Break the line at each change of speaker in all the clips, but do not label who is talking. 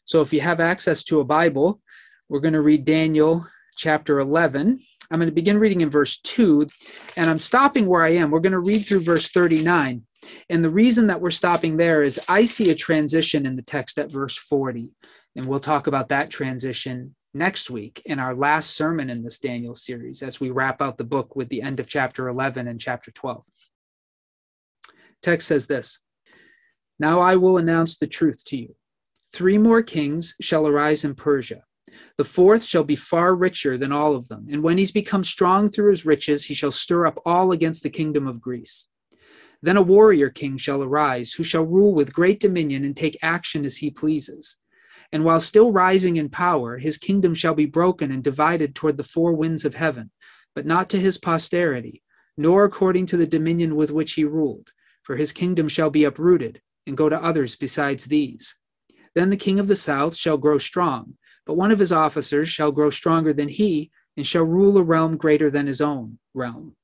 So if you have access to a Bible, we're going to read Daniel chapter 11. I'm going to begin reading in verse 2, and I'm stopping where I am. We're going to read through verse 39. And the reason that we're stopping there is I see a transition in the text at verse 40, and we'll talk about that transition next week in our last sermon in this Daniel series as we wrap out the book with the end of chapter 11 and chapter 12. Text says this: "Now I will announce the truth to you. 3 more kings shall arise in Persia. The 4th shall be far richer than all of them, and when he's become strong through his riches, he shall stir up all against the kingdom of Greece. Then a warrior king shall arise, who shall rule with great dominion and take action as he pleases. And while still rising in power, his kingdom shall be broken and divided toward the 4 winds of heaven, but not to his posterity, nor according to the dominion with which he ruled, for his kingdom shall be uprooted and go to others besides these. Then the king of the south shall grow strong, but one of his officers shall grow stronger than he, and shall rule a realm greater than his own realm.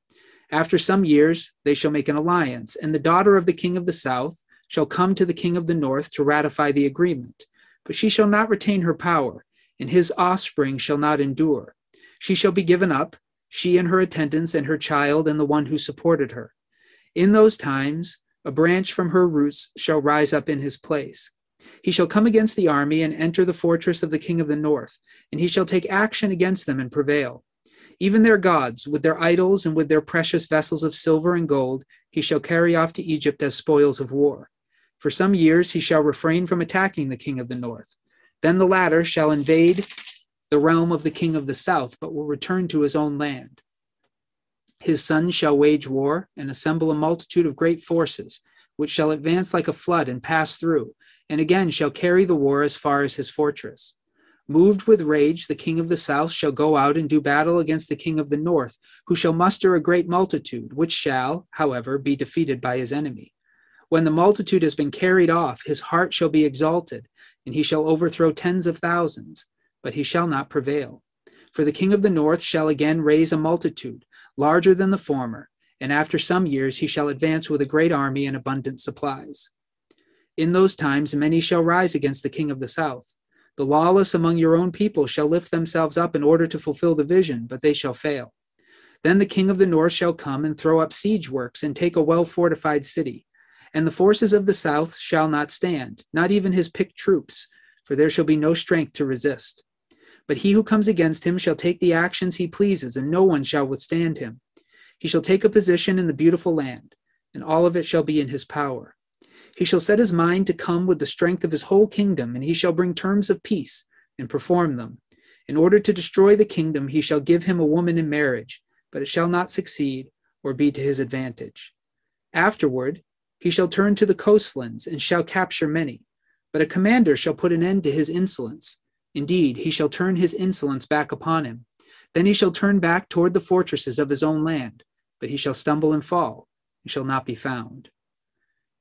After some years they shall make an alliance, and the daughter of the king of the south shall come to the king of the north to ratify the agreement. But she shall not retain her power, and his offspring shall not endure. She shall be given up, she and her attendants and her child and the one who supported her. In those times a branch from her roots shall rise up in his place. He shall come against the army and enter the fortress of the king of the north, and he shall take action against them and prevail. Even their gods, with their idols and with their precious vessels of silver and gold, he shall carry off to Egypt as spoils of war. For some years he shall refrain from attacking the king of the north. Then the latter shall invade the realm of the king of the south, but will return to his own land. His sons shall wage war and assemble a multitude of great forces, which shall advance like a flood and pass through, and again shall carry the war as far as his fortress. Moved with rage, the king of the south shall go out and do battle against the king of the north, who shall muster a great multitude, which shall, however, be defeated by his enemy. When the multitude has been carried off, his heart shall be exalted, and he shall overthrow tens of thousands, but he shall not prevail. For the king of the north shall again raise a multitude, larger than the former, and after some years he shall advance with a great army and abundant supplies. In those times many shall rise against the king of the south. The lawless among your own people shall lift themselves up in order to fulfill the vision, but they shall fail. Then the king of the north shall come and throw up siege works and take a well-fortified city. And the forces of the south shall not stand, not even his picked troops, for there shall be no strength to resist. But he who comes against him shall take the actions he pleases, and no one shall withstand him. He shall take a position in the beautiful land, and all of it shall be in his power. He shall set his mind to come with the strength of his whole kingdom, and he shall bring terms of peace and perform them. In order to destroy the kingdom, he shall give him a woman in marriage, but it shall not succeed or be to his advantage. Afterward, he shall turn to the coastlands and shall capture many, but a commander shall put an end to his insolence. Indeed, he shall turn his insolence back upon him. Then he shall turn back toward the fortresses of his own land, but he shall stumble and fall, and shall not be found.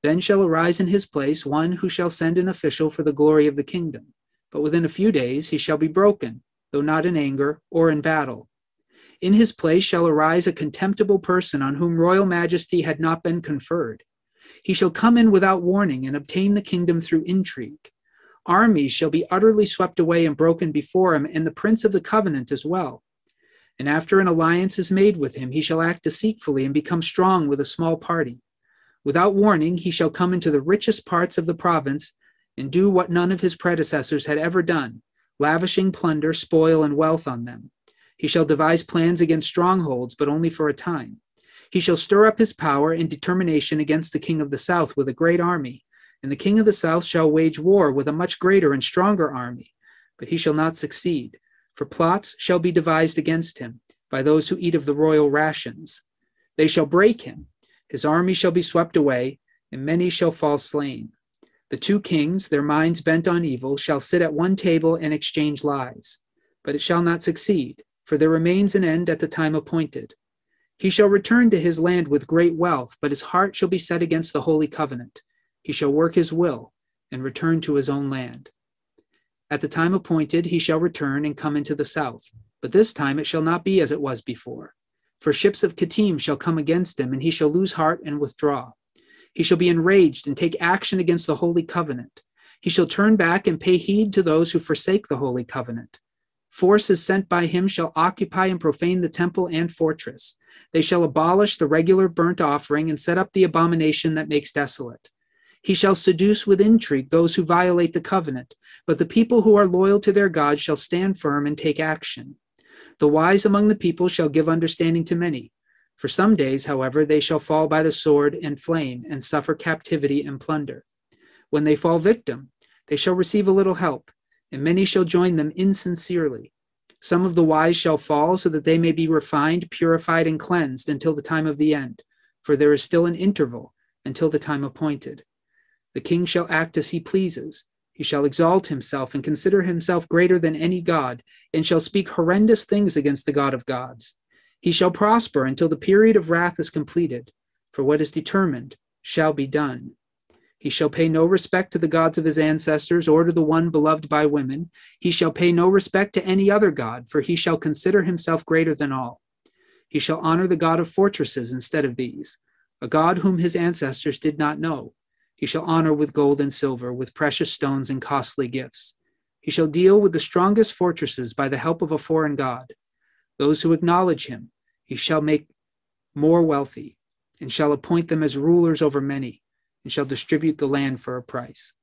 Then shall arise in his place one who shall send an official for the glory of the kingdom, but within a few days he shall be broken, though not in anger or in battle. In his place shall arise a contemptible person on whom royal majesty had not been conferred. He shall come in without warning and obtain the kingdom through intrigue. Armies shall be utterly swept away and broken before him, and the prince of the covenant as well. And after an alliance is made with him, he shall act deceitfully and become strong with a small party. Without warning, he shall come into the richest parts of the province and do what none of his predecessors had ever done, lavishing plunder, spoil, and wealth on them. He shall devise plans against strongholds, but only for a time. He shall stir up his power and determination against the king of the south with a great army, and the king of the south shall wage war with a much greater and stronger army, but he shall not succeed, for plots shall be devised against him by those who eat of the royal rations. They shall break him, his army shall be swept away, and many shall fall slain. The 2 kings, their minds bent on evil, shall sit at one table and exchange lies. But it shall not succeed, for there remains an end at the time appointed. He shall return to his land with great wealth, but his heart shall be set against the holy covenant. He shall work his will and return to his own land. At the time appointed he shall return and come into the south, but this time it shall not be as it was before. For ships of Kittim shall come against him, and he shall lose heart and withdraw. He shall be enraged and take action against the holy covenant. He shall turn back and pay heed to those who forsake the holy covenant. Forces sent by him shall occupy and profane the temple and fortress. They shall abolish the regular burnt offering and set up the abomination that makes desolate. He shall seduce with intrigue those who violate the covenant, but the people who are loyal to their God shall stand firm and take action. The wise among the people shall give understanding to many. For some days, however, they shall fall by the sword and flame and suffer captivity and plunder. When they fall victim, they shall receive a little help, and many shall join them insincerely. Some of the wise shall fall so that they may be refined, purified, and cleansed until the time of the end, for there is still an interval until the time appointed. The king shall act as he pleases. He shall exalt himself and consider himself greater than any god, and shall speak horrendous things against the God of gods. He shall prosper until the period of wrath is completed, for what is determined shall be done. He shall pay no respect to the gods of his ancestors or to the one beloved by women. He shall pay no respect to any other god, for he shall consider himself greater than all. He shall honor the God of fortresses instead of these, a God whom his ancestors did not know. He shall honor with gold and silver, with precious stones and costly gifts. He shall deal with the strongest fortresses by the help of a foreign god. Those who acknowledge him, he shall make more wealthy, and shall appoint them as rulers over many, and shall distribute the land for a price.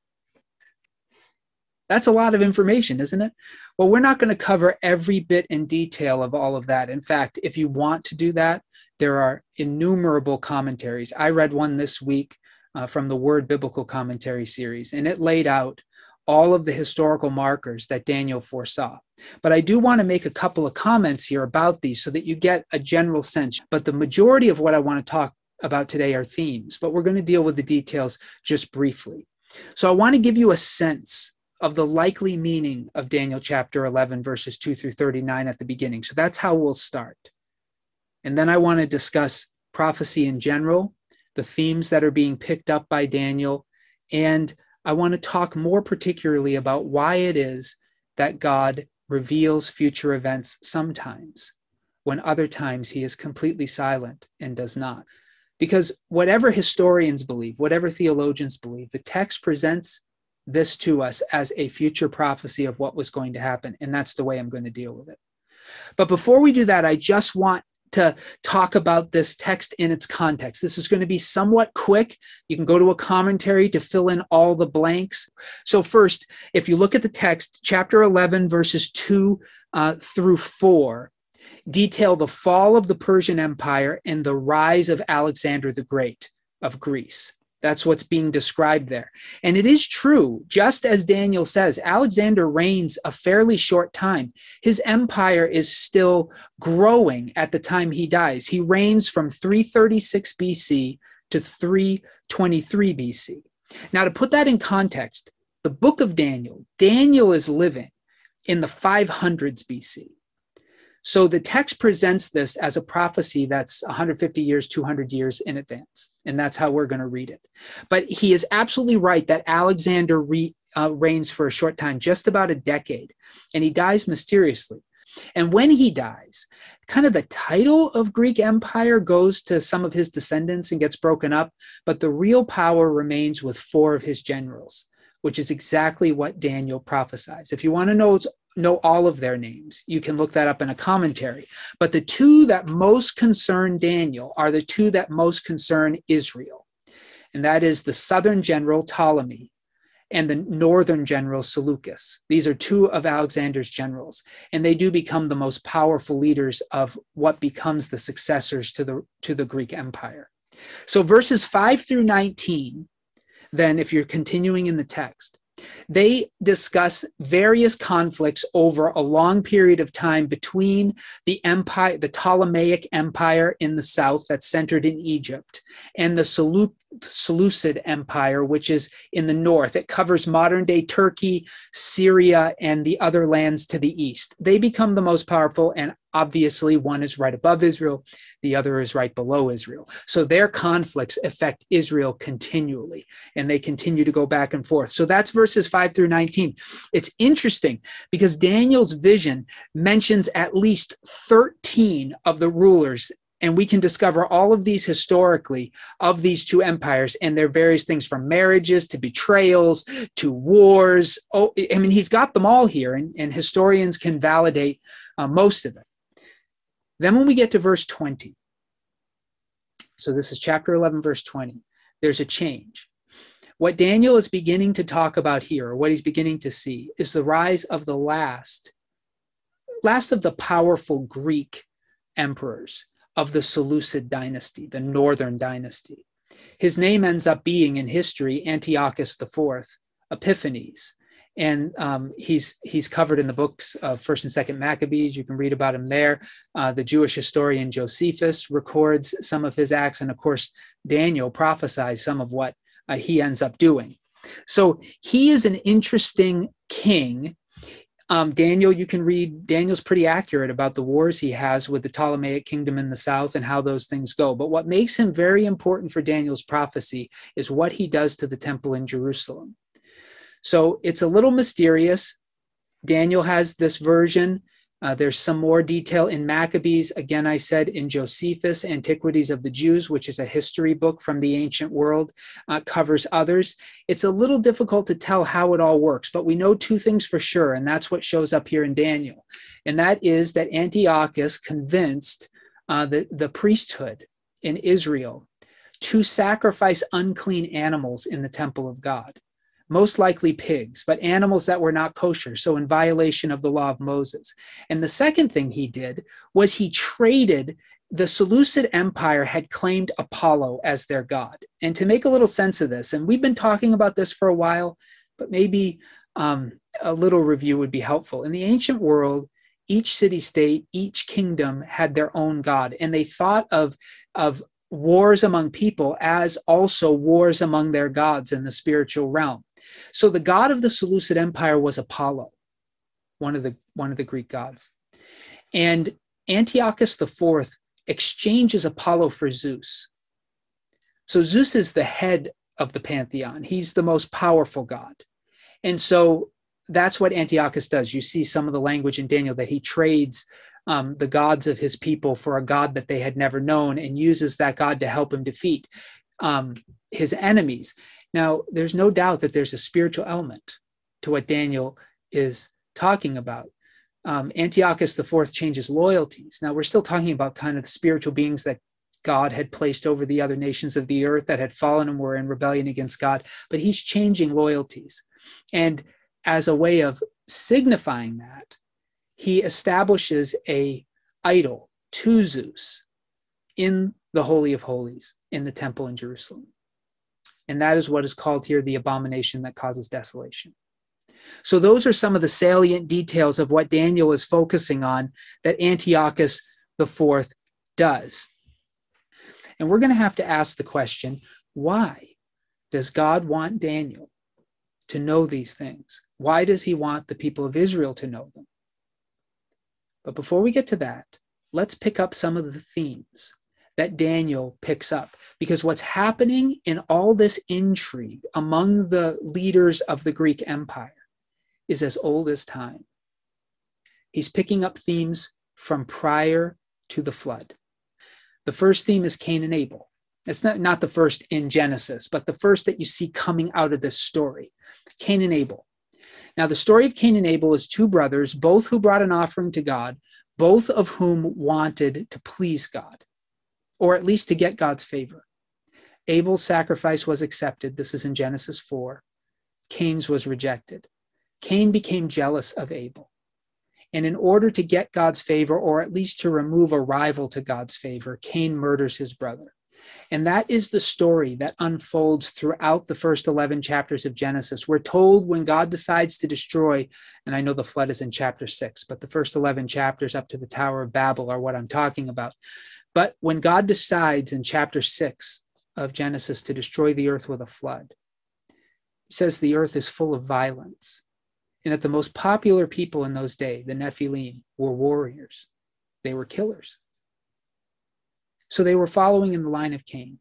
That's a lot of information, isn't it? Well, we're not going to cover every bit in detail of all of that. In fact, if you want to do that, there are innumerable commentaries. I read one this week from the Word Biblical Commentary series, and it laid out all of the historical markers that Daniel foresaw. But I do want to make a couple of comments here about these so that you get a general sense. But the majority of what I want to talk about today are themes, but we're going to deal with the details just briefly. So I want to give you a sense of the likely meaning of Daniel chapter 11, verses 2 through 39 at the beginning. So that's how we'll start. And then I want to discuss prophecy in general, the themes that are being picked up by Daniel, and I want to talk more particularly about why it is that God reveals future events sometimes, when other times he is completely silent and does not. Because whatever historians believe, whatever theologians believe, the text presents this to us as a future prophecy of what was going to happen, and that's the way I'm going to deal with it. But before we do that, I just want to talk about this text in its context. This is going to be somewhat quick. You can go to a commentary to fill in all the blanks. So first, if you look at the text, chapter 11, verses 2 through 4, detail the fall of the Persian Empire and the rise of Alexander the Great of Greece. That's what's being described there. And it is true, just as Daniel says, Alexander reigns a fairly short time. His empire is still growing at the time he dies. He reigns from 336 BC to 323 BC. Now, to put that in context, the book of Daniel, Daniel is living in the 500s BC. So the text presents this as a prophecy that's 150 years, 200 years in advance. And that's how we're going to read it. But he is absolutely right that Alexander reigns for a short time, just about a decade, and he dies mysteriously. And when he dies, kind of the title of Greek Empire goes to some of his descendants and gets broken up, but the real power remains with 4 of his generals, which is exactly what Daniel prophesies. If you want to know all of their names, you can look that up in a commentary. But the 2 that most concern Daniel are the 2 that most concern Israel. And that is the southern general Ptolemy and the northern general Seleucus. These are 2 of Alexander's generals, and they do become the most powerful leaders of what becomes the successors to the Greek Empire. So verses 5 through 19, then, if you're continuing in the text, they discuss various conflicts over a long period of time between the empire, the Ptolemaic Empire in the south that's centered in Egypt, and the Seleucid Empire, which is in the north. It covers modern-day Turkey, Syria, and the other lands to the east. They become the most powerful, and obviously one is right above Israel, the other is right below Israel. So their conflicts affect Israel continually, and they continue to go back and forth. So that's verses 5 through 19. It's interesting because Daniel's vision mentions at least 13 of the rulers And we can discover all of these historically of these two empires and their various things, from marriages to betrayals to wars. Oh, I mean, he's got them all here, and historians can validate most of it. Then when we get to verse 20, so this is chapter 11, verse 20, there's a change. What Daniel is beginning to talk about here, or what he's beginning to see, is the rise of the last of the powerful Greek emperors of the Seleucid dynasty, the northern dynasty. His name ends up being in history Antiochus IV Epiphanes. And he's covered in the books of 1st and 2nd Maccabees. You can read about him there. The Jewish historian Josephus records some of his acts. And of course, Daniel prophesies some of what he ends up doing. So he is an interesting king. Daniel, you can read, Daniel's pretty accurate about the wars he has with the Ptolemaic kingdom in the south and how those things go. But what makes him very important for Daniel's prophecy is what he does to the temple in Jerusalem. So it's a little mysterious. Daniel has this version. There's some more detail in Maccabees. Again, I said in Josephus, Antiquities of the Jews, which is a history book from the ancient world, covers others. It's a little difficult to tell how it all works, but we know two things for sure, and that's what shows up here in Daniel. And that is that Antiochus convinced the priesthood in Israel to sacrifice unclean animals in the temple of God. Most likely pigs, but animals that were not kosher, so in violation of the law of Moses. And the second thing he did was he traded, the Seleucid Empire had claimed Apollo as their god. And to make a little sense of this, and we've been talking about this for a while, but maybe a little review would be helpful. In the ancient world, each city-state, each kingdom had their own god, and they thought of wars among people as also wars among their gods in the spiritual realm. So the god of the Seleucid Empire was Apollo, one of the Greek gods. And Antiochus IV exchanges Apollo for Zeus. So Zeus is the head of the pantheon. He's the most powerful god. And so that's what Antiochus does. You see some of the language in Daniel that he trades the gods of his people for a god that they had never known, and uses that god to help him defeat his enemies. Now, there's no doubt that there's a spiritual element to what Daniel is talking about. Antiochus IV changes loyalties. Now, we're still talking about kind of the spiritual beings that God had placed over the other nations of the earth that had fallen and were in rebellion against God, but he's changing loyalties. And as a way of signifying that, he establishes an idol to Zeus in the Holy of Holies in the temple in Jerusalem. And that is what is called here the abomination that causes desolation. So those are some of the salient details of what Daniel is focusing on that Antiochus IV does. And we're going to have to ask the question, why does God want Daniel to know these things? Why does he want the people of Israel to know them? But before we get to that, let's pick up some of the themes that Daniel picks up. Because what's happening in all this intrigue among the leaders of the Greek Empire is as old as time. He's picking up themes from prior to the flood. The first theme is Cain and Abel. It's not the first in Genesis, but the first that you see coming out of this story. Cain and Abel. Now, the story of Cain and Abel is two brothers, both who brought an offering to God, both of whom wanted to please God, or at least to get God's favor. Abel's sacrifice was accepted. This is in Genesis 4. Cain's was rejected. Cain became jealous of Abel. And in order to get God's favor, or at least to remove a rival to God's favor, Cain murders his brother. And that is the story that unfolds throughout the first 11 chapters of Genesis. We're told when God decides to destroy, and I know the flood is in chapter 6, but the first 11 chapters up to the Tower of Babel are what I'm talking about. But when God decides in chapter 6 of Genesis to destroy the earth with a flood, it says the earth is full of violence, and that the most popular people in those days, the Nephilim, were warriors. They were killers. So they were following in the line of Cain.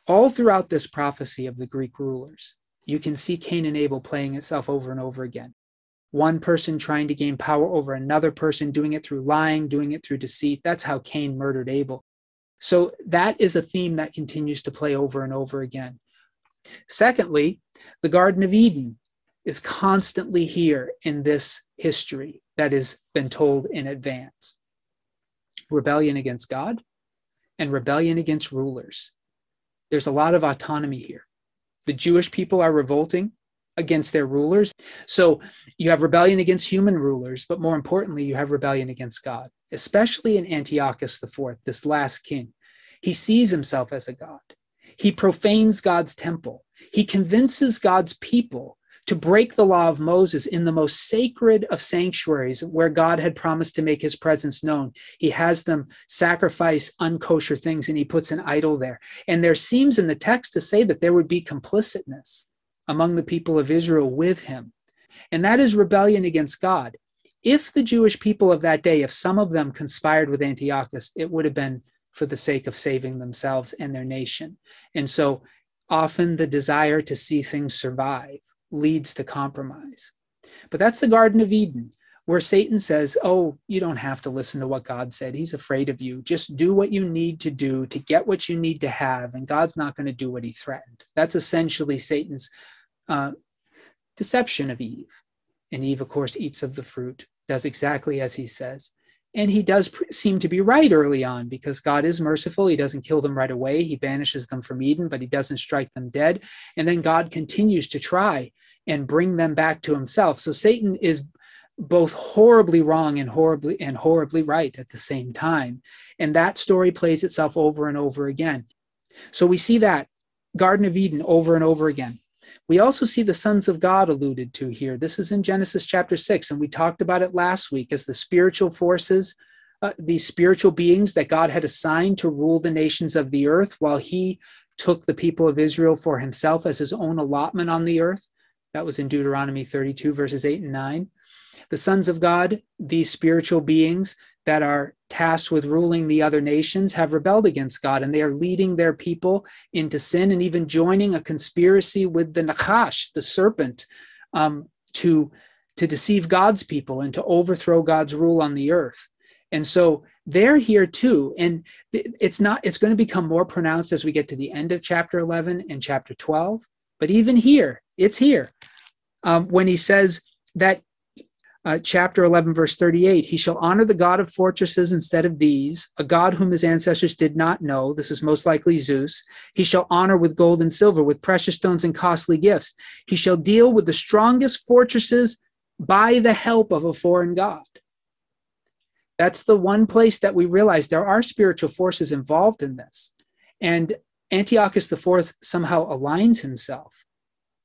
All throughout this prophecy of the Greek rulers, you can see Cain and Abel playing itself over and over again. One person trying to gain power over another person, doing it through lying, doing it through deceit. That's how Cain murdered Abel. So that is a theme that continues to play over and over again. Secondly, the Garden of Eden is constantly here in this history that has been told in advance. Rebellion against God and rebellion against rulers. There's a lot of autonomy here. The Jewish people are revolting against their rulers. So you have rebellion against human rulers, but more importantly, you have rebellion against God, especially in Antiochus IV, this last king. He sees himself as a god. He profanes God's temple. He convinces God's people to break the law of Moses in the most sacred of sanctuaries where God had promised to make his presence known. He has them sacrifice unkosher things and he puts an idol there. And there seems in the text to say that there would be complicitness among the people of Israel with him. And that is rebellion against God. If the Jewish people of that day, if some of them conspired with Antiochus, it would have been for the sake of saving themselves and their nation. And so often the desire to see things survive leads to compromise. But that's the Garden of Eden, where Satan says, oh, you don't have to listen to what God said. He's afraid of you. Just do what you need to do to get what you need to have, and God's not going to do what he threatened. That's essentially Satan's deception of Eve. And Eve, of course, eats of the fruit, does exactly as he says. And he does seem to be right early on, because God is merciful. He doesn't kill them right away. He banishes them from Eden, but he doesn't strike them dead. And then God continues to try and bring them back to himself. So Satan is both horribly wrong and horribly right at the same time. And that story plays itself over and over again. So we see that Garden of Eden over and over again. We also see the sons of God alluded to here. This is in Genesis chapter 6, and we talked about it last week as the spiritual forces, these spiritual beings that God had assigned to rule the nations of the earth while he took the people of Israel for himself as his own allotment on the earth. That was in Deuteronomy 32, verses 8 and 9. The sons of God, these spiritual beings that are tasked with ruling the other nations, have rebelled against God, and they are leading their people into sin and even joining a conspiracy with the Nachash, the serpent, to deceive God's people and to overthrow God's rule on the earth. And so they're here too. And it's going to become more pronounced as we get to the end of chapter 11 and chapter 12. But even here, it's here. When he says that chapter 11, verse 38, he shall honor the God of fortresses instead of these, a God whom his ancestors did not know. This is most likely Zeus. He shall honor with gold and silver, with precious stones and costly gifts. He shall deal with the strongest fortresses by the help of a foreign god. That's the one place that we realize there are spiritual forces involved in this. And Antiochus IV somehow aligns himself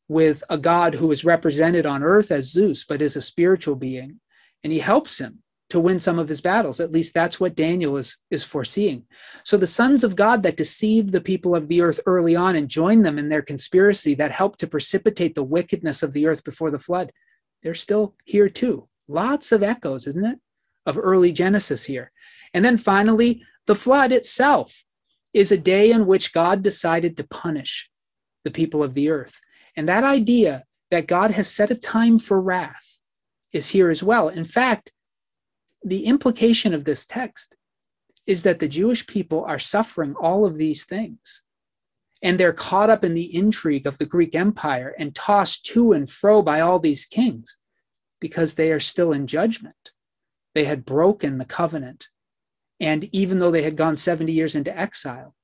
with a god who is represented on earth as Zeus, but is a spiritual being. And he helps him to win some of his battles. At least that's what Daniel is foreseeing. So the sons of God that deceived the people of the earth early on and joined them in their conspiracy that helped to precipitate the wickedness of the earth before the flood, they're still here too. Lots of echoes, isn't it, of early Genesis here. And then finally, the flood itself is a day in which God decided to punish the people of the earth. And that idea that God has set a time for wrath is here as well. In fact, the implication of this text is that the Jewish people are suffering all of these things. And they're caught up in the intrigue of the Greek Empire and tossed to and fro by all these kings because they are still in judgment. They had broken the covenant. And even though they had gone 70 years into exile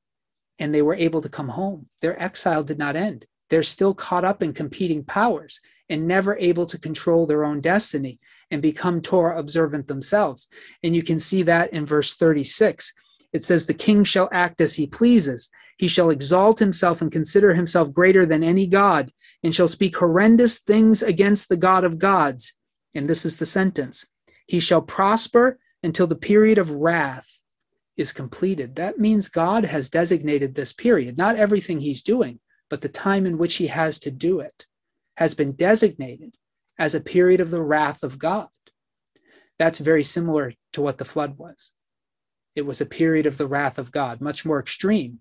and they were able to come home, their exile did not end. They're still caught up in competing powers and never able to control their own destiny and become Torah observant themselves. And you can see that in verse 36. It says, the king shall act as he pleases. He shall exalt himself and consider himself greater than any god, and shall speak horrendous things against the God of gods. And this is the sentence. He shall prosper until the period of wrath is completed. That means God has designated this period, not everything he's doing, but the time in which he has to do it has been designated as a period of the wrath of God. That's very similar to what the flood was. It was a period of the wrath of God, much more extreme,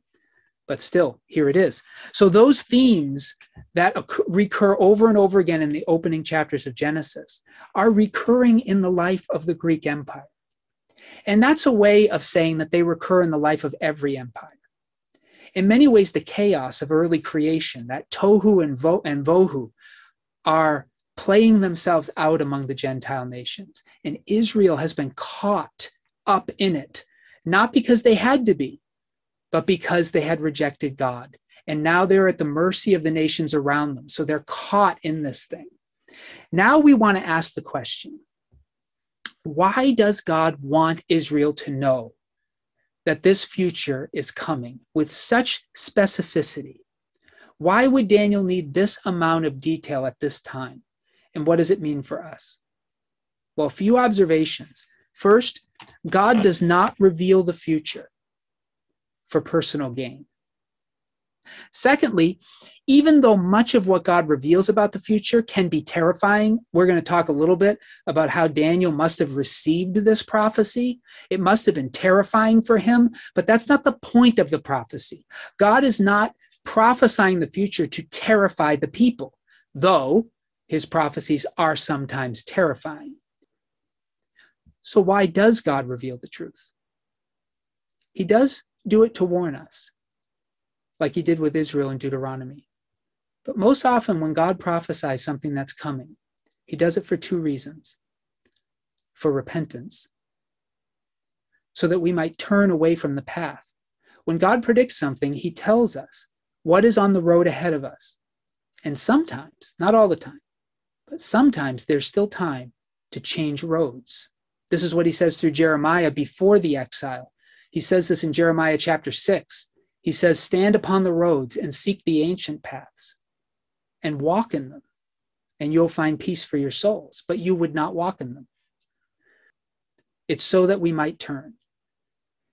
but still, here it is. So those themes that recur over and over again in the opening chapters of Genesis are recurring in the life of the Greek Empire. And that's a way of saying that they recur in the life of every empire. In many ways, the chaos of early creation, that tohu and vohu, are playing themselves out among the Gentile nations. And Israel has been caught up in it, not because they had to be, but because they had rejected God. And now they're at the mercy of the nations around them. So they're caught in this thing. Now we want to ask the question, why does God want Israel to know that this future is coming with such specificity? Why would Daniel need this amount of detail at this time? And what does it mean for us? Well, a few observations. First, God does not reveal the future for personal gain. Secondly, even though much of what God reveals about the future can be terrifying, we're going to talk a little bit about how Daniel must have received this prophecy. It must have been terrifying for him, but that's not the point of the prophecy. God is not prophesying the future to terrify the people, though his prophecies are sometimes terrifying. So why does God reveal the truth? He does do it to warn us, like he did with Israel in Deuteronomy. But most often when God prophesies something that's coming, he does it for two reasons. For repentance, so that we might turn away from the path. When God predicts something, he tells us what is on the road ahead of us. And sometimes, not all the time, but sometimes there's still time to change roads. This is what he says through Jeremiah before the exile. He says this in Jeremiah chapter 6. He says, stand upon the roads and seek the ancient paths and walk in them, and you'll find peace for your souls, but you would not walk in them. It's so that we might turn.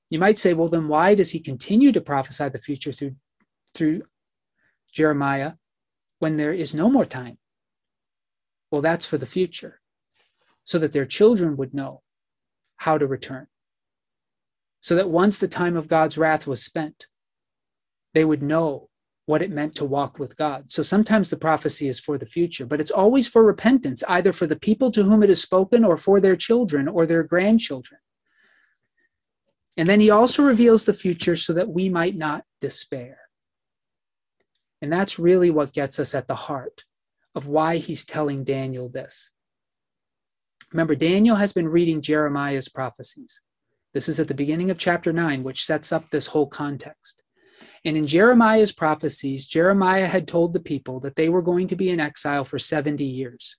You might say, well, then why does he continue to prophesy the future through Jeremiah when there is no more time? Well, that's for the future, so that their children would know how to return. So that once the time of God's wrath was spent, they would know what it meant to walk with God. So sometimes the prophecy is for the future, but it's always for repentance, either for the people to whom it is spoken or for their children or their grandchildren. And then he also reveals the future so that we might not despair. And that's really what gets us at the heart of why he's telling Daniel this. Remember, Daniel has been reading Jeremiah's prophecies. This is at the beginning of chapter 9, which sets up this whole context. And in Jeremiah's prophecies, Jeremiah had told the people that they were going to be in exile for 70 years.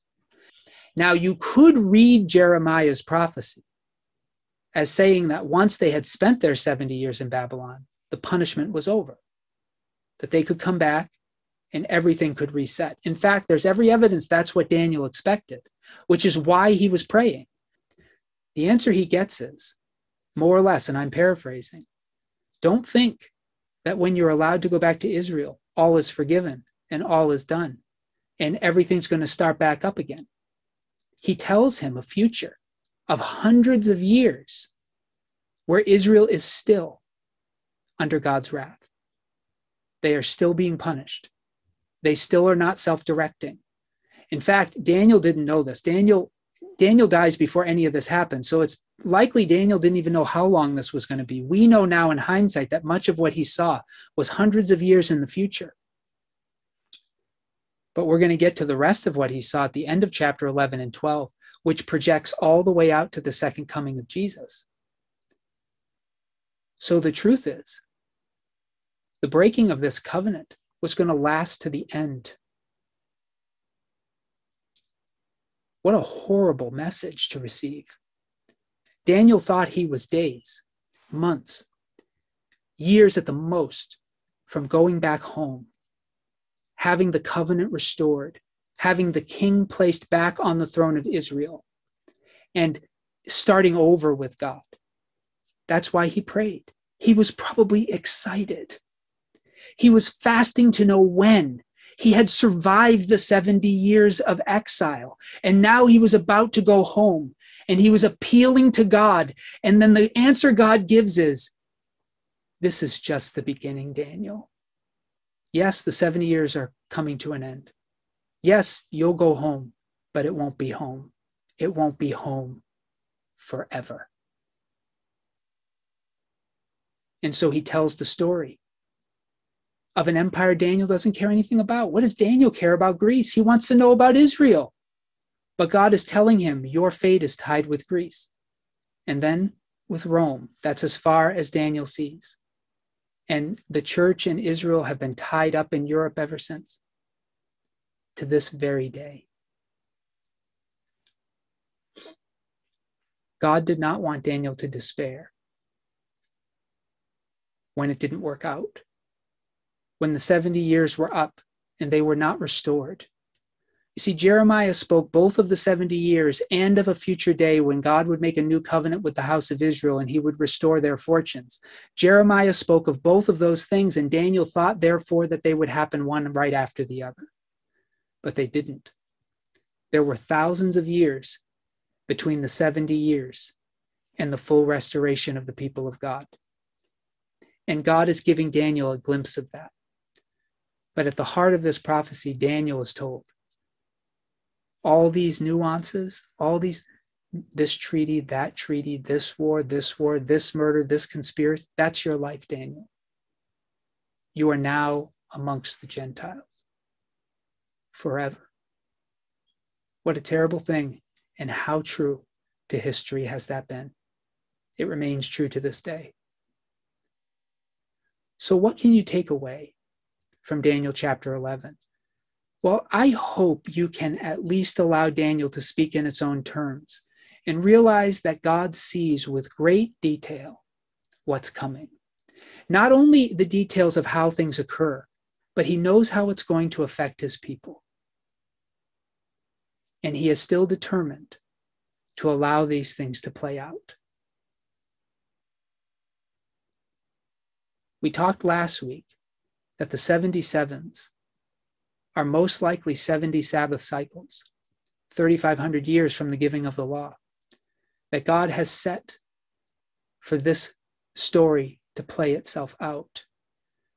Now, you could read Jeremiah's prophecy as saying that once they had spent their 70 years in Babylon, the punishment was over, that they could come back and everything could reset. In fact, there's every evidence that's what Daniel expected, which is why he was praying. The answer he gets is, more or less, and I'm paraphrasing, don't think that when you're allowed to go back to Israel, all is forgiven and all is done and everything's going to start back up again. He tells him a future of hundreds of years where Israel is still under God's wrath. They are still being punished. They still are not self-directing. In fact, Daniel didn't know this. Daniel dies before any of this happened. So it's likely Daniel didn't even know how long this was going to be. We know now in hindsight that much of what he saw was hundreds of years in the future. But we're going to get to the rest of what he saw at the end of chapter 11 and 12, which projects all the way out to the second coming of Jesus. So the truth is, the breaking of this covenant was going to last to the end. What a horrible message to receive. Daniel thought he was days, months, years at the most from going back home, having the covenant restored, having the king placed back on the throne of Israel, and starting over with God. That's why he prayed. He was probably excited. He was fasting to know when. He had survived the 70 years of exile, and now he was about to go home, and he was appealing to God. And then the answer God gives is, this is just the beginning, Daniel. Yes, the 70 years are coming to an end. Yes, you'll go home, but it won't be home. It won't be home forever. And so he tells the story of an empire Daniel doesn't care anything about. What does Daniel care about Greece? He wants to know about Israel. But God is telling him, your fate is tied with Greece. And then with Rome. That's as far as Daniel sees. And the church and Israel have been tied up in Europe ever since, to this very day. God did not want Daniel to despair when it didn't work out, when the 70 years were up and they were not restored. You see, Jeremiah spoke both of the 70 years and of a future day when God would make a new covenant with the house of Israel and he would restore their fortunes. Jeremiah spoke of both of those things, and Daniel thought, therefore, that they would happen one right after the other. But they didn't. There were thousands of years between the 70 years and the full restoration of the people of God. And God is giving Daniel a glimpse of that. But at the heart of this prophecy, Daniel is told, all these nuances, this treaty, that treaty, this war, this murder, this conspiracy, that's your life, Daniel. You are now amongst the Gentiles forever. What a terrible thing, and how true to history has that been. It remains true to this day. So what can you take away from Daniel chapter 11? Well, I hope you can at least allow Daniel to speak in its own terms and realize that God sees with great detail what's coming. Not only the details of how things occur, but he knows how it's going to affect his people. And he is still determined to allow these things to play out. We talked last week that the 77s are most likely 70 Sabbath cycles, 3,500 years from the giving of the law, that God has set for this story to play itself out.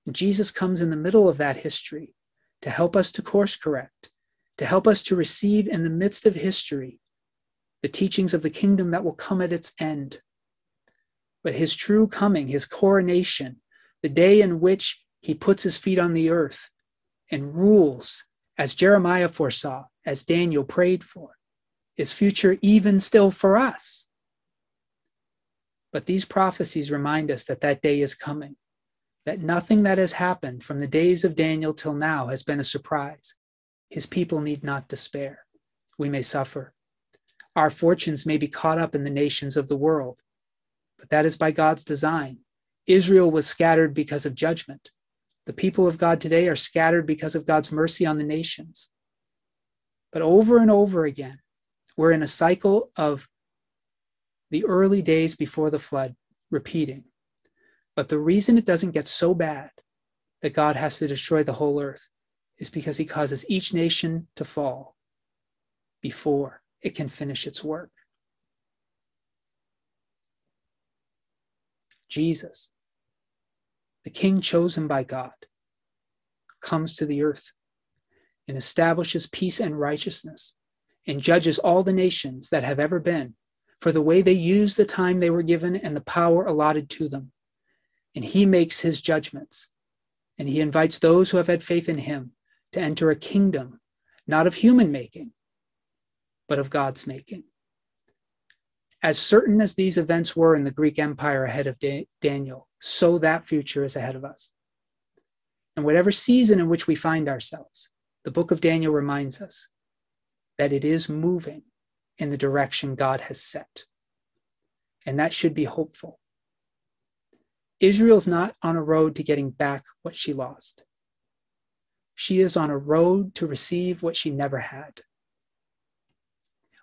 And Jesus comes in the middle of that history to help us to course correct, to help us to receive in the midst of history the teachings of the kingdom that will come at its end. But his true coming, his coronation, the day in which he puts his feet on the earth and rules, as Jeremiah foresaw, as Daniel prayed for, is future even still for us. But these prophecies remind us that that day is coming, that nothing that has happened from the days of Daniel till now has been a surprise. His people need not despair. We may suffer. Our fortunes may be caught up in the nations of the world, but that is by God's design. Israel was scattered because of judgment. The people of God today are scattered because of God's mercy on the nations. But over and over again, we're in a cycle of the early days before the flood repeating. But the reason it doesn't get so bad that God has to destroy the whole earth is because he causes each nation to fall before it can finish its work. Jesus, the king chosen by God, comes to the earth and establishes peace and righteousness and judges all the nations that have ever been for the way they used the time they were given and the power allotted to them. And he makes his judgments, and he invites those who have had faith in him to enter a kingdom, not of human making, but of God's making. As certain as these events were in the Greek Empire ahead of Daniel, so that future is ahead of us. And whatever season in which we find ourselves, the book of Daniel reminds us that it is moving in the direction God has set. And that should be hopeful. Israel's not on a road to getting back what she lost. She is on a road to receive what she never had.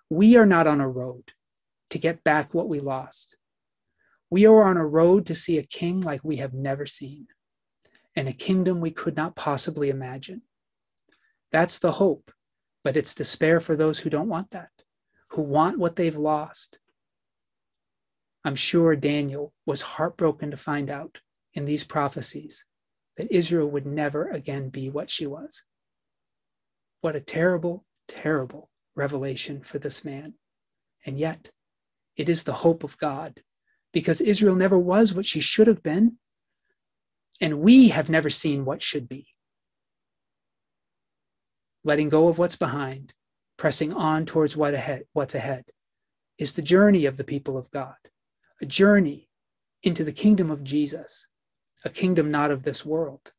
We are not on a road to get back what we lost. We are on a road to see a king like we have never seen, and a kingdom we could not possibly imagine. That's the hope, but it's despair for those who don't want that, who want what they've lost. I'm sure Daniel was heartbroken to find out in these prophecies that Israel would never again be what she was. What a terrible, terrible revelation for this man. And yet, it is the hope of God, because Israel never was what she should have been. and we have never seen what should be. Letting go of what's behind, pressing on towards what's ahead, is the journey of the people of God, a journey into the kingdom of Jesus, a kingdom not of this world.